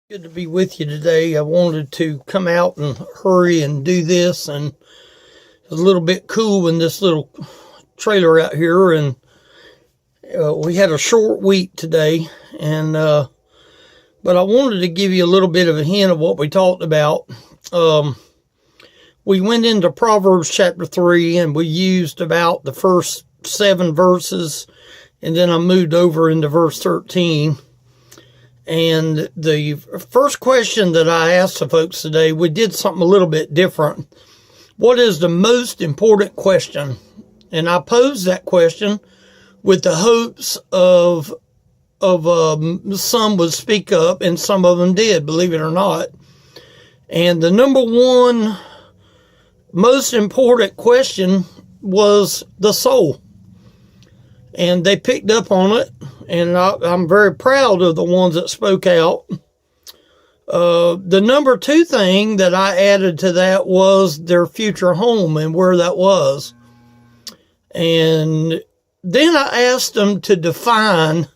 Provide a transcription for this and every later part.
Good to be with you today. I wanted to come out and hurry and do this, and it's a little bit cool in this little trailer out here, and we had a short week today, and but I wanted to give you a little bit of a hint of what we talked about. We went into Proverbs chapter 3, and we used about the first 7 verses, and then I moved over into verse 13. And the first question that I asked the folks today, we did something a little bit different. What is the most important question? And I posed that question with the hopes of some would speak up, and some of them did, believe it or not. And the number one most important question was the soul. And they picked up on it. And I'm very proud of the ones that spoke out. The number 2 thing that I added to that was their future home and where that was. And then I asked them to define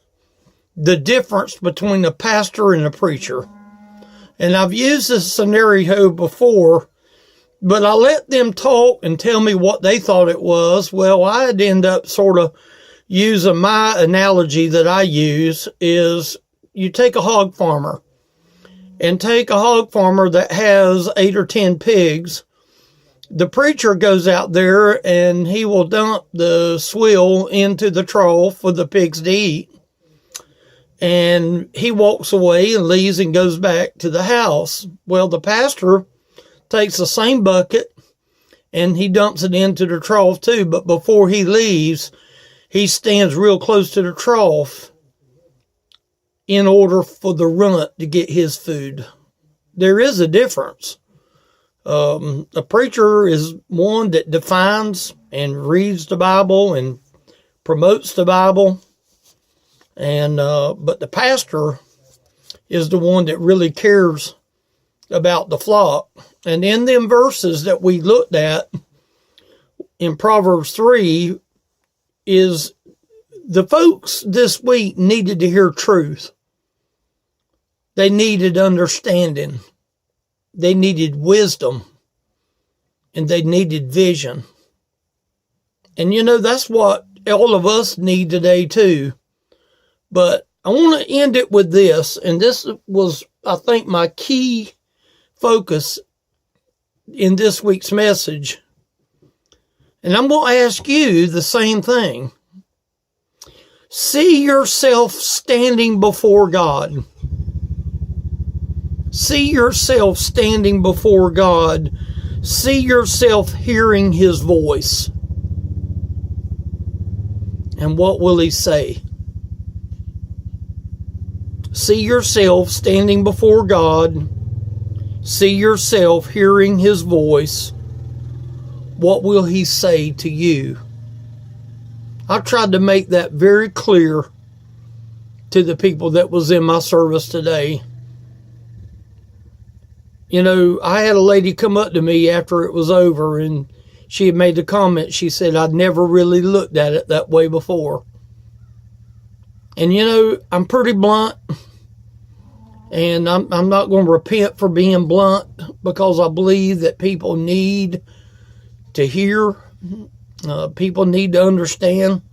the difference between a pastor and a preacher. And I've used this scenario before, but I let them talk and tell me what they thought it was. Well, I'd end up sort of using my analogy that I use is you take a hog farmer and take a hog farmer that has 8 or 10 pigs. The preacher goes out there and he will dump the swill into the trough for the pigs to eat. And he walks away and leaves and goes back to the house. Well, the pastor takes the same bucket and he dumps it into the trough too. But before he leaves, he stands real close to the trough in order for the runt to get his food. There is a difference. A preacher is one that defines and reads the Bible and promotes the Bible. And but the pastor is the one that really cares about the flock. And in them verses that we looked at in Proverbs 3, is the folks this week needed to hear truth. They needed understanding. They needed wisdom. And they needed vision. And you know, that's what all of us need today too. But I want to end it with this. And this was, I think, my key focus in this week's message. And I'm going to ask you the same thing. See yourself standing before God. See yourself standing before God. See yourself hearing His voice. And what will He say? See yourself standing before God. See yourself hearing His voice. What will He say to you? I tried to make that very clear to the people that was in my service today. You know, I had a lady come up to me after it was over, and she had made the comment. She said, I'd never really looked at it that way before. And you know, I'm pretty blunt, and I'm not going to repent for being blunt, because I believe that people need to hear. People need to understand.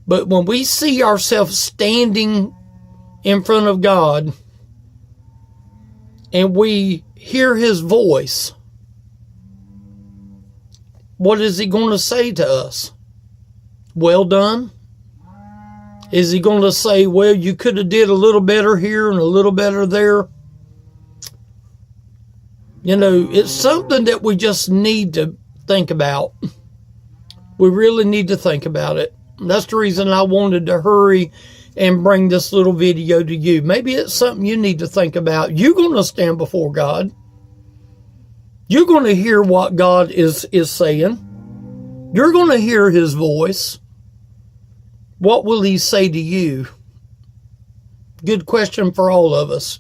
But when we see ourselves standing in front of God and we hear His voice, what is He going to say to us? Well done? Is He going to say, well, you could have did a little better here and a little better there? You know, it's something that we just need to think about. We really need to think about it. That's the reason I wanted to hurry and bring this little video to you. Maybe it's something you need to think about. You're going to stand before God. You're going to hear what God is saying. You're going to hear His voice. What will He say to you? Good question for all of us.